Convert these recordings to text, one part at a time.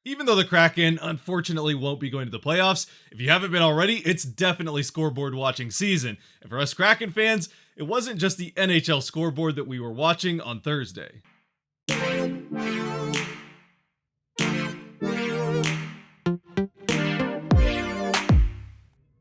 Even though the Kraken unfortunately won't be going to the playoffs, if you haven't been already, it's definitely scoreboard watching season. And for us Kraken fans, it wasn't just the NHL scoreboard that we were watching on Thursday.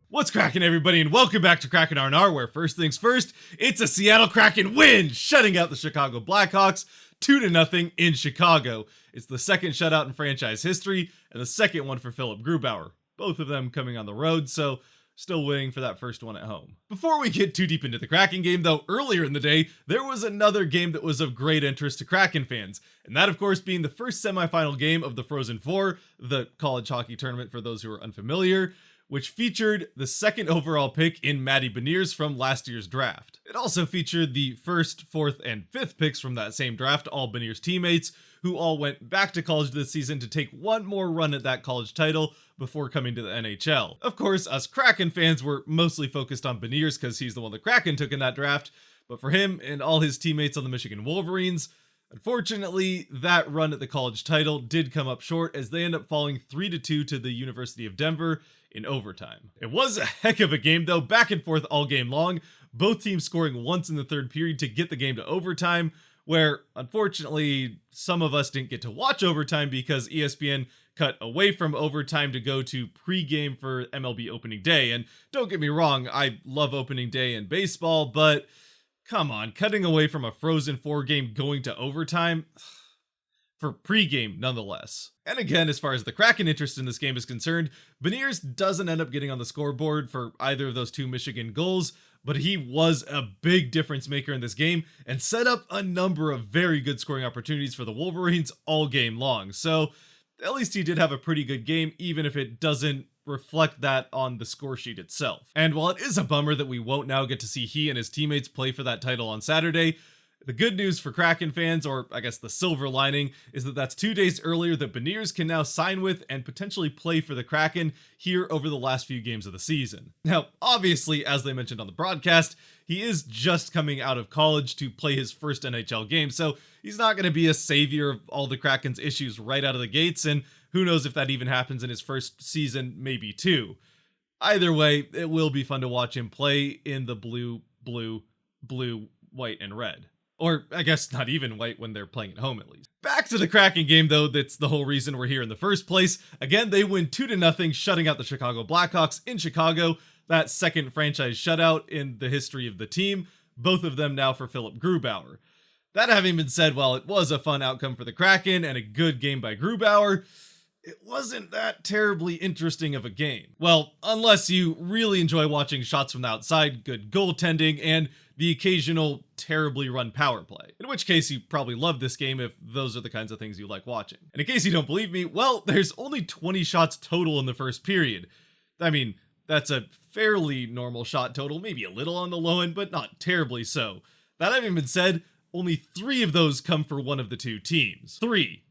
What's cracking, everybody, and welcome back to Kraken R&R, where first things first, it's a Seattle Kraken win, shutting out the Chicago Blackhawks 2-0 in Chicago. It's the second shutout in franchise history, and the second one for Philip Gurbauer. Both of them coming on the road, so still waiting for that first one at home. Before we get too deep into the Kraken game, though, earlier in the day, there was another game that was of great interest to Kraken fans, and that, of course, being the first semifinal game of the Frozen Four, the college hockey tournament for those who are unfamiliar, which featured the second overall pick in Matty Beniers from last year's draft. It also featured the first, fourth, and fifth picks from that same draft, all Beniers teammates, who all went back to college this season to take one more run at that college title before coming to the NHL. Of course, us Kraken fans were mostly focused on Beniers because he's the one the Kraken took in that draft, but for him and all his teammates on the Michigan Wolverines, unfortunately, that run at the college title did come up short as they end up falling 3-2 to the University of Denver in overtime. It was a heck of a game though, back and forth all game long, both teams scoring once in the third period to get the game to overtime, where unfortunately some of us didn't get to watch overtime because ESPN cut away from overtime to go to pregame for MLB opening day. And don't get me wrong, I love opening day in baseball, but come on, cutting away from a Frozen 4 game going to overtime for pregame nonetheless. And again, as far as the Kraken interest in this game is concerned, Beniers doesn't end up getting on the scoreboard for either of those two Michigan goals, but he was a big difference maker in this game and set up a number of very good scoring opportunities for the Wolverines all game long. So at least he did have a pretty good game, even if it doesn't reflect that on the score sheet itself. And while it is a bummer that we won't now get to see he and his teammates play for that title on Saturday, the good news for Kraken fans, or I guess the silver lining, is that that's 2 days earlier that Beniers can now sign with and potentially play for the Kraken here over the last few games of the season. Now, obviously, as they mentioned on the broadcast, he is just coming out of college to play his first NHL game, so he's not going to be a savior of all the Kraken's issues right out of the gates, and who knows if that even happens in his first season, maybe two. Either way, it will be fun to watch him play in the blue, white, and red. Or, I guess, not even white when they're playing at home, at least. Back to the Kraken game, though, that's the whole reason we're here in the first place. Again, they win 2-0, shutting out the Chicago Blackhawks in Chicago, that second franchise shutout in the history of the team, both of them now for Philip Gurbauer. That having been said, while it was a fun outcome for the Kraken and a good game by Gurbauer, it wasn't that terribly interesting of a game. Well, unless you really enjoy watching shots from the outside, good goaltending, and the occasional terribly run power play. In which case you probably love this game if those are the kinds of things you like watching. And in case you don't believe me, well, there's only 20 shots total in the first period. I mean, that's a fairly normal shot total, maybe a little on the low end, but not terribly so. That having been said, only 3 of those come for one of the two teams. 3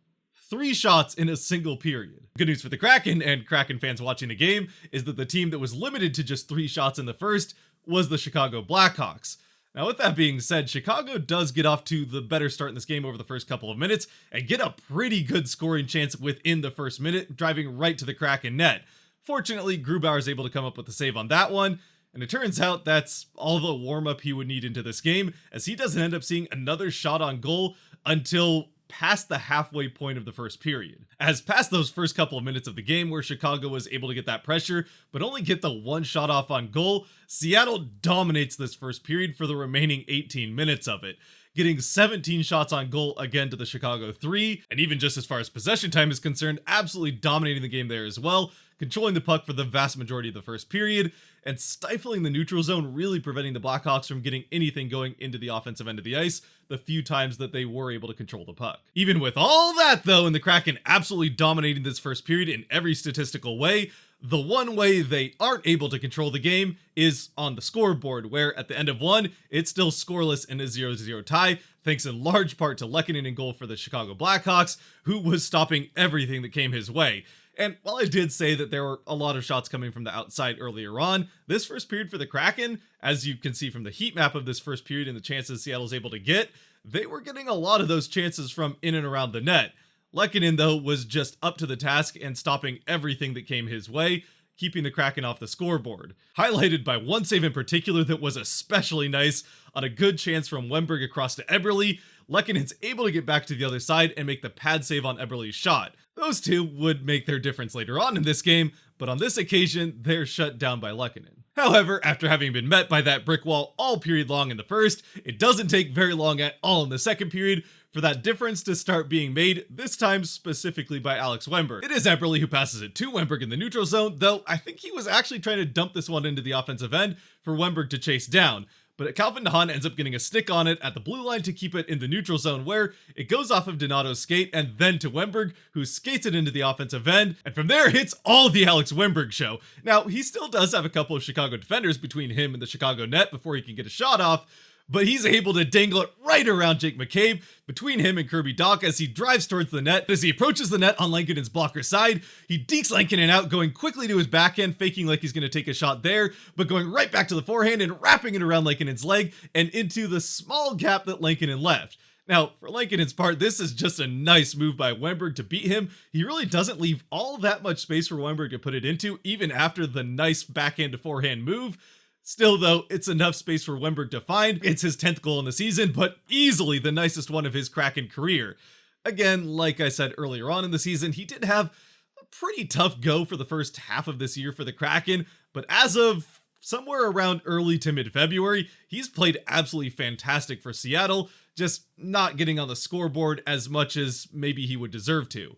shots in a single period. Good news for the Kraken and Kraken fans watching the game is that the team that was limited to just 3 shots in the first was the Chicago Blackhawks. Now, with that being said, Chicago does get off to the better start in this game over the first couple of minutes and get a pretty good scoring chance within the first minute, driving right to the Kraken net. Fortunately, Gurbauer is able to come up with a save on that one, and it turns out that's all the warm-up he would need into this game, as he doesn't end up seeing another shot on goal until past the halfway point of the first period. As past those first couple of minutes of the game where Chicago was able to get that pressure, but only get the one shot off on goal, Seattle dominates this first period for the remaining 18 minutes of it, getting 17 shots on goal again to the Chicago 3, and even just as far as possession time is concerned, absolutely dominating the game there as well, controlling the puck for the vast majority of the first period, and stifling the neutral zone, really preventing the Blackhawks from getting anything going into the offensive end of the ice the few times that they were able to control the puck. Even with all that though, and the Kraken absolutely dominating this first period in every statistical way, the one way they aren't able to control the game is on the scoreboard, where at the end of one, it's still scoreless in a 0-0 tie, thanks in large part to Lehkonen in goal for the Chicago Blackhawks, who was stopping everything that came his way. And while I did say that there were a lot of shots coming from the outside earlier on, this first period for the Kraken, as you can see from the heat map of this first period and the chances Seattle's able to get, they were getting a lot of those chances from in and around the net. Lehkonen, though, was just up to the task and stopping everything that came his way, keeping the Kraken off the scoreboard. Highlighted by one save in particular that was especially nice. On a good chance from Wennberg across to Eberle, Lehkonen's able to get back to the other side and make the pad save on Eberle's shot. Those two would make their difference later on in this game, but on this occasion, they're shut down by Lehkonen. However, after having been met by that brick wall all period long in the first, it doesn't take very long at all in the second period for that difference to start being made, this time specifically by Alex Wennberg. It is Eberle who passes it to Wennberg in the neutral zone, though I think he was actually trying to dump this one into the offensive end for Wennberg to chase down. But Calvin DeHaan ends up getting a stick on it at the blue line to keep it in the neutral zone, where it goes off of Donato's skate and then to Wennberg, who skates it into the offensive end, and from there hits all the Alex Wennberg show. Now, he still does have a couple of Chicago defenders between him and the Chicago net before he can get a shot off, but he's able to dangle it right around Jake McCabe between him and Kirby Dach as he drives towards the net. As he approaches the net on Lehkonen's blocker side, he dekes Lehkonen out, going quickly to his backhand, faking like he's going to take a shot there, but going right back to the forehand and wrapping it around Lehkonen's leg and into the small gap that Lehkonen left. Now, for Lehkonen's part, this is just a nice move by Wennberg to beat him. He really doesn't leave all that much space for Wennberg to put it into, even after the nice backhand to forehand move. Still, though, it's enough space for Wennberg to find. It's his 10th goal in the season, but easily the nicest one of his Kraken career. Again, like I said earlier on in the season, he did have a pretty tough go for the first half of this year for the Kraken, but as of somewhere around early to mid-February, he's played absolutely fantastic for Seattle, just not getting on the scoreboard as much as maybe he would deserve to,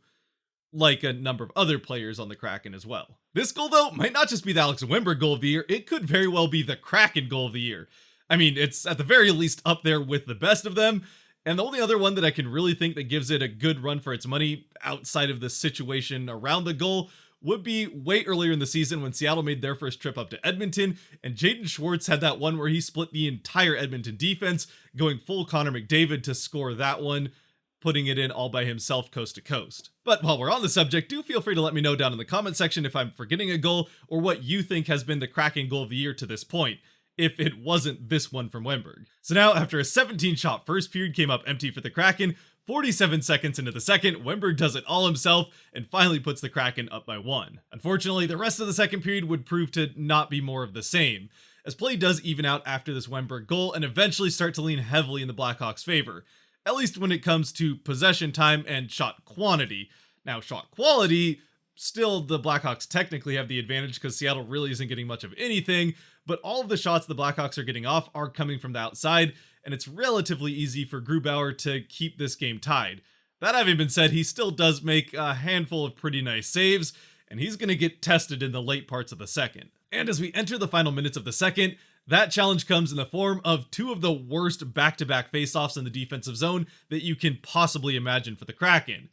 like a number of other players on the Kraken as well. This goal, though, might not just be the Alex Wennberg goal of the year, it could very well be the Kraken goal of the year. I mean, it's at the very least up there with the best of them, and the only other one that I can really think that gives it a good run for its money outside of the situation around the goal would be way earlier in the season when Seattle made their first trip up to Edmonton, and Jaden Schwartz had that one where he split the entire Edmonton defense, going full Connor McDavid to score that one, putting it in all by himself coast to coast. But while we're on the subject, do feel free to let me know down in the comment section if I'm forgetting a goal or what you think has been the Kraken goal of the year to this point, if it wasn't this one from Wennberg. So now, after a 17-shot first period came up empty for the Kraken, 47 seconds into the second, Wennberg does it all himself and finally puts the Kraken up by 1. Unfortunately, the rest of the second period would prove to not be more of the same, as play does even out after this Wennberg goal and eventually start to lean heavily in the Blackhawks' favor, at least when it comes to possession time and shot quantity. Now, shot quality, still the Blackhawks technically have the advantage because Seattle really isn't getting much of anything, but all of the shots the Blackhawks are getting off are coming from the outside, and it's relatively easy for Gurbauer to keep this game tied. That having been said, he still does make a handful of pretty nice saves, and he's going to get tested in the late parts of the second. And as we enter the final minutes of the second, that challenge comes in the form of two of the worst back-to-back faceoffs in the defensive zone that you can possibly imagine for the Kraken.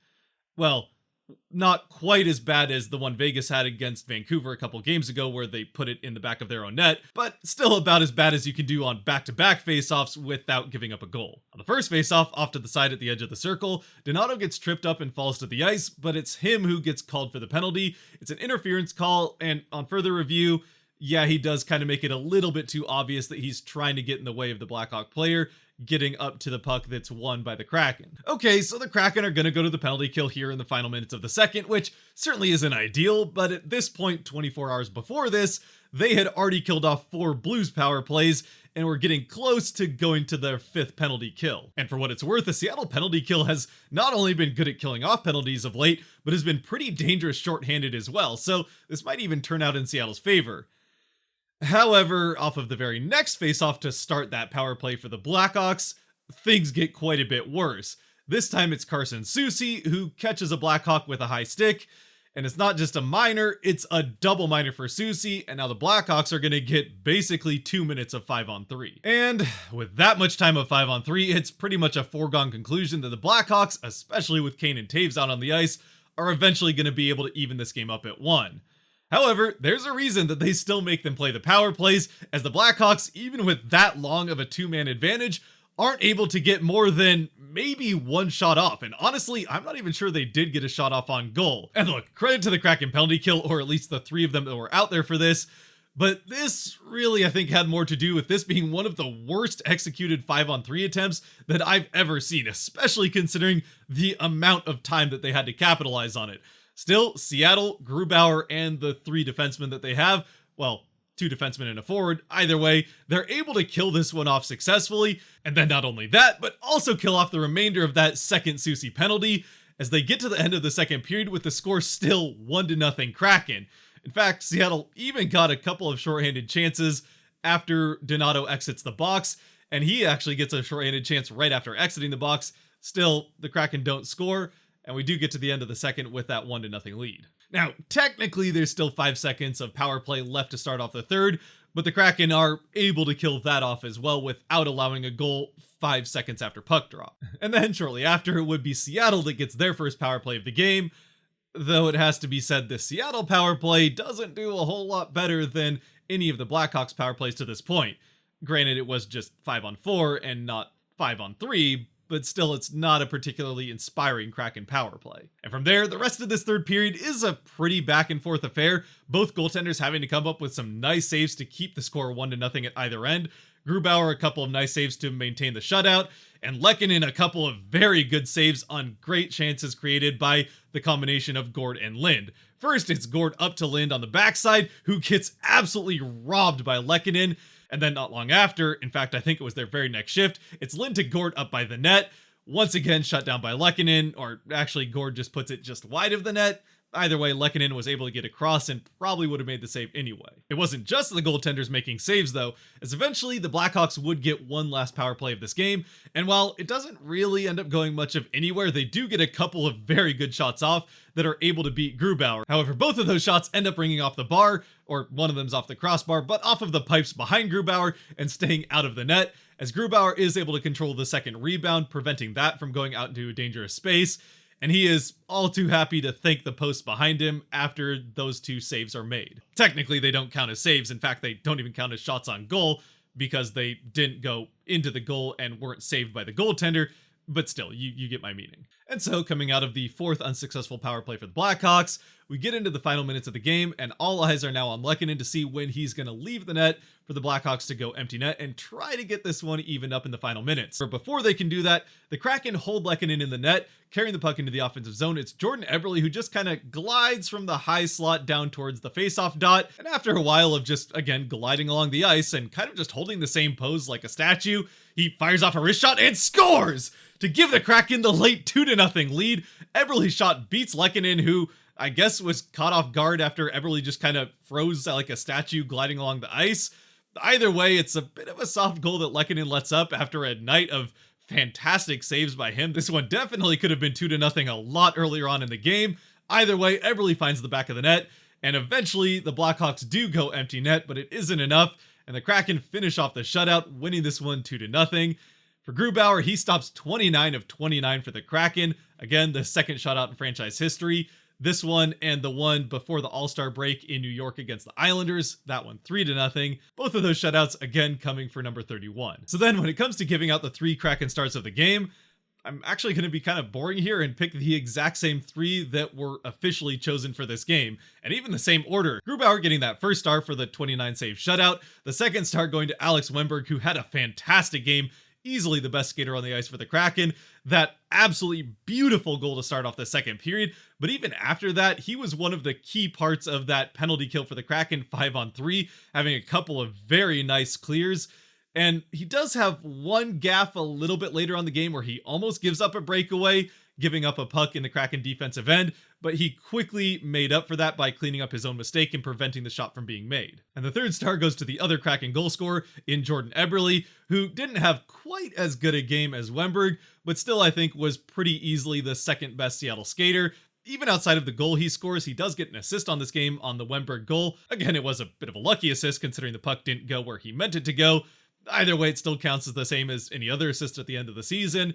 Well, not quite as bad as the one Vegas had against Vancouver a couple games ago where they put it in the back of their own net, but still about as bad as you can do on back-to-back faceoffs without giving up a goal. On the first faceoff, off to the side at the edge of the circle, Donato gets tripped up and falls to the ice, but it's him who gets called for the penalty. It's an interference call, and on further review, yeah, he does kind of make it a little bit too obvious that he's trying to get in the way of the Blackhawk player getting up to the puck that's won by the Kraken. Okay, so the Kraken are going to go to the penalty kill here in the final minutes of the second, which certainly isn't ideal, but at this point, 24 hours before this, they had already killed off 4 Blues power plays and were getting close to going to their 5th penalty kill. And for what it's worth, the Seattle penalty kill has not only been good at killing off penalties of late, but has been pretty dangerous shorthanded as well, so this might even turn out in Seattle's favor. However, off of the very next faceoff to start that power play for the Blackhawks, things get quite a bit worse. This time it's Carson Soucy who catches a Blackhawk with a high stick, and it's not just a minor, it's a double minor for Soucy, and now the Blackhawks are going to get basically 2 minutes of 5-on-3. And with that much time of 5-on-3, it's pretty much a foregone conclusion that the Blackhawks, especially with Kane and Taves out on the ice, are eventually going to be able to even this game up at 1. However, there's a reason that they still make them play the power plays, as the Blackhawks, even with that long of a 2-man advantage, aren't able to get more than maybe 1 shot off, and honestly, I'm not even sure they did get a shot off on goal. And look, credit to the Kraken penalty kill, or at least the 3 of them that were out there for this, But this really, I think, had more to do with this being one of the worst executed 5-on-3 attempts that I've ever seen, especially considering the amount of time that they had to capitalize on it. Still, Seattle, Grubauer, and the 3 defensemen that they have, well, 2 defensemen and a forward, either way, they're able to kill this one off successfully, and then not only that, but also kill off the remainder of that second Soucy penalty, as they get to the end of the second period with the score still 1-0 Kraken. In fact, Seattle even got a couple of shorthanded chances after Donato exits the box, and he actually gets a shorthanded chance right after exiting the box. Still, the Kraken don't score, and we do get to the end of the second with that 1-0 lead. Now, technically, there's still 5 seconds of power play left to start off the third, but the Kraken are able to kill that off as well without allowing a goal 5 seconds after puck drop. And then shortly after, it would be Seattle that gets their first power play of the game, though it has to be said the Seattle power play doesn't do a whole lot better than any of the Blackhawks power plays to this point. Granted, it was just 5-on-4 and not 5-on-3, but still it's not a particularly inspiring Kraken power play. And from there, the rest of this third period is a pretty back and forth affair, both goaltenders having to come up with some nice saves to keep the score 1-0 at either end. Grubauer a couple of nice saves to maintain the shutout, and Lehkonen a couple of very good saves on great chances created by the combination of Gord and Lind. First, it's Gord up to Lind on the backside, who gets absolutely robbed by Lehkonen, and then not long after, in fact I think it was their very next shift, it's Lind to Gord up by the net, once again shut down by Lehkonen, or actually Gord just puts it just wide of the net. Either way, Lehkonen was able to get across and probably would have made the save anyway. It wasn't just the goaltenders making saves though, as eventually the Blackhawks would get one last power play of this game, and while it doesn't really end up going much of anywhere, they do get a couple of very good shots off that are able to beat Grubauer. However, both of those shots end up ringing off the bar, or one of them's off the crossbar, but off of the pipes behind Grubauer and staying out of the net, as Grubauer is able to control the second rebound, preventing that from going out into a dangerous space. And he is all too happy to thank the post behind him after those 2 saves are made. Technically, they don't count as saves. In fact, they don't even count as shots on goal because they didn't go into the goal and weren't saved by the goaltender, but still, you get my meaning. And so, coming out of the 4th unsuccessful power play for the Blackhawks, we get into the final minutes of the game, and all eyes are now on Lehkonen to see when he's going to leave the net for the Blackhawks to go empty net and try to get this one even up in the final minutes. But before they can do that, the Kraken hold Lehkonen in the net, carrying the puck into the offensive zone. It's Jordan Eberle who just kind of glides from the high slot down towards the faceoff dot, and after a while of just, again, gliding along the ice and kind of just holding the same pose like a statue, he fires off a wrist shot and scores to give the Kraken the late 2-0 lead. Eberle's shot beats Lehkonen, who I guess was caught off guard after Eberle just kind of froze like a statue gliding along the ice. Either way, it's a bit of a soft goal that Lehkonen lets up after a night of fantastic saves by him. This one definitely could have been 2-0 a lot earlier on in the game. Either way, Eberle finds the back of the net, and eventually the Blackhawks do go empty net, but it isn't enough, and the Kraken finish off the shutout, winning this one 2-0. For Grubauer, he stops 29 of 29 for the Kraken. Again, the second shutout in franchise history. This one and the one before the All-Star break in New York against the Islanders, that one 3-0. Both of those shutouts again coming for number 31. So then when it comes to giving out the 3 Kraken starts of the game, I'm actually going to be kind of boring here and pick the exact same 3 that were officially chosen for this game, and even the same order. Grubauer getting that first star for the 29 save shutout, the second star going to Alex Wennberg, who had a fantastic game, easily the best skater on the ice for the Kraken. That absolutely beautiful goal to start off the second period, but even after that, he was one of the key parts of that penalty kill for the Kraken 5-on-3, having a couple of very nice clears. And he does have one gaffe a little bit later on the game where he almost gives up a breakaway, giving up a puck in the Kraken defensive end, but he quickly made up for that by cleaning up his own mistake and preventing the shot from being made. And the third star goes to the other Kraken goal scorer in Jordan Eberle, who didn't have quite as good a game as Wennberg, but still I think was pretty easily the second best Seattle skater. Even outside of the goal he scores, he does get an assist on this game on the Wennberg goal. Again, it was a bit of a lucky assist considering the puck didn't go where he meant it to go. Either way, it still counts as the same as any other assist at the end of the season.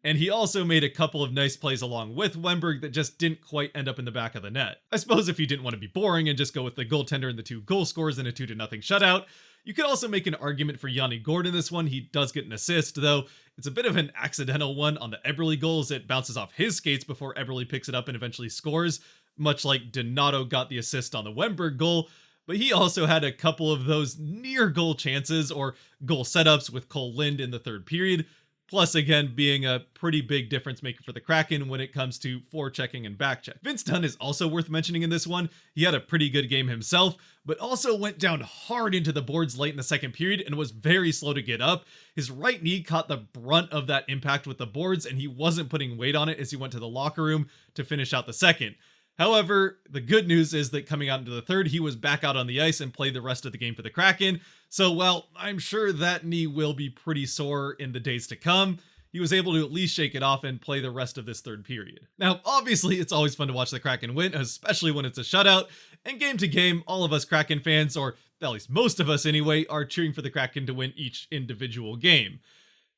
And he also made a couple of nice plays along with Wennberg that just didn't quite end up in the back of the net. I suppose if you didn't want to be boring and just go with the goaltender and the 2 goal scorers in a 2-0 shutout, you could also make an argument for Yanni Gourde in this one. He does get an assist, though it's a bit of an accidental one on the Eberle goals. It bounces off his skates before Eberle picks it up and eventually scores, much like Donato got the assist on the Wennberg goal. but he also had a couple of those near goal chances or goal setups with Cole Lind in the third period. Plus, again, being a pretty big difference maker for the Kraken when it comes to forechecking and backcheck. Vince Dunn is also worth mentioning in this one. He had a pretty good game himself, but also went down hard into the boards late in the second period and was very slow to get up. His right knee caught the brunt of that impact with the boards, and he wasn't putting weight on it as he went to the locker room to finish out the second. However, the good news is that coming out into the third, he was back out on the ice and played the rest of the game for the Kraken. So, well, I'm sure that knee will be pretty sore in the days to come. He was able to at least shake it off and play the rest of this third period. Now, obviously, it's always fun to watch the Kraken win, especially when it's a shutout. And game to game, all of us Kraken fans, or at least most of us anyway, are cheering for the Kraken to win each individual game.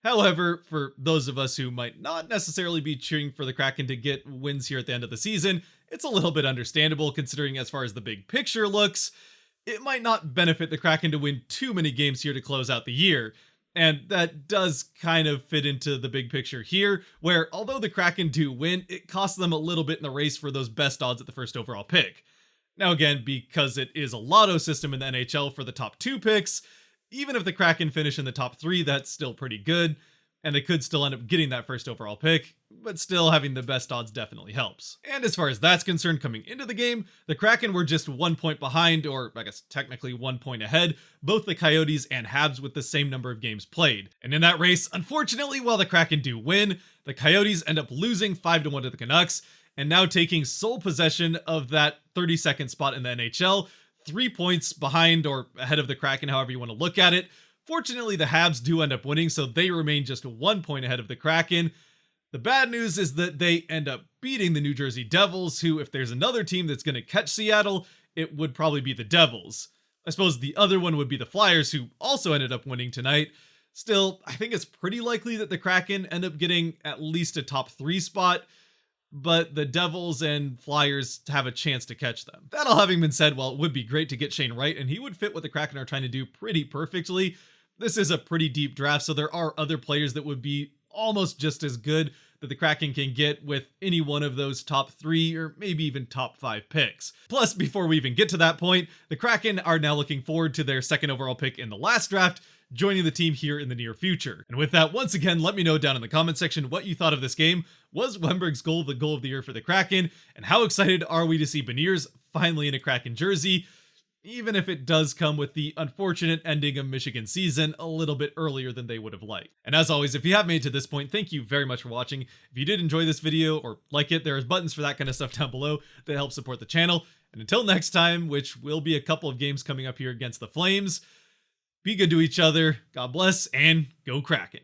However, for those of us who might not necessarily be cheering for the Kraken to get wins here at the end of the season, it's a little bit understandable considering as far as the big picture looks, it might not benefit the Kraken to win too many games here to close out the year. And that does kind of fit into the big picture here, where although the Kraken do win, it costs them a little bit in the race for those best odds at the first overall pick. Now again, because it is a lotto system in the NHL for the top 2 picks, even if the Kraken finish in the top 3, that's still pretty good, and they could still end up getting that first overall pick, but still having the best odds definitely helps. And as far as that's concerned, coming into the game, the Kraken were just 1 point behind, or I guess technically 1 point ahead, both the Coyotes and Habs with the same number of games played. And in that race, unfortunately, while the Kraken do win, the Coyotes end up losing 5-1 to the Canucks, and now taking sole possession of that 32nd spot in the NHL, 3 points behind or ahead of the Kraken, however you want to look at it. Fortunately, the Habs do end up winning, so they remain just 1 point ahead of the Kraken. The bad news is that they end up beating the New Jersey Devils, who, if there's another team that's going to catch Seattle, it would probably be the Devils. I suppose the other one would be the Flyers, who also ended up winning tonight. Still, I think it's pretty likely that the Kraken end up getting at least a top 3 spot, but the Devils and Flyers have a chance to catch them. That all having been said, while it would be great to get Shane Wright, and he would fit what the Kraken are trying to do pretty perfectly, this is a pretty deep draft, so there are other players that would be almost just as good that the Kraken can get with any one of those top 3 or maybe even top 5 picks. Plus, before we even get to that point, the Kraken are now looking forward to their second overall pick in the last draft, joining the team here in the near future. And with that, once again, let me know down in the comment section what you thought of this game. Was Wennberg's goal the goal of the year for the Kraken? And how excited are we to see Beniers finally in a Kraken jersey, even if it does come with the unfortunate ending of Michigan season a little bit earlier than they would have liked. And as always, if you have made it to this point, thank you very much for watching. If you did enjoy this video or like it, there's buttons for that kind of stuff down below that help support the channel. And until next time, which will be a couple of games coming up here against the Flames, be good to each other, God bless, and go Kraken.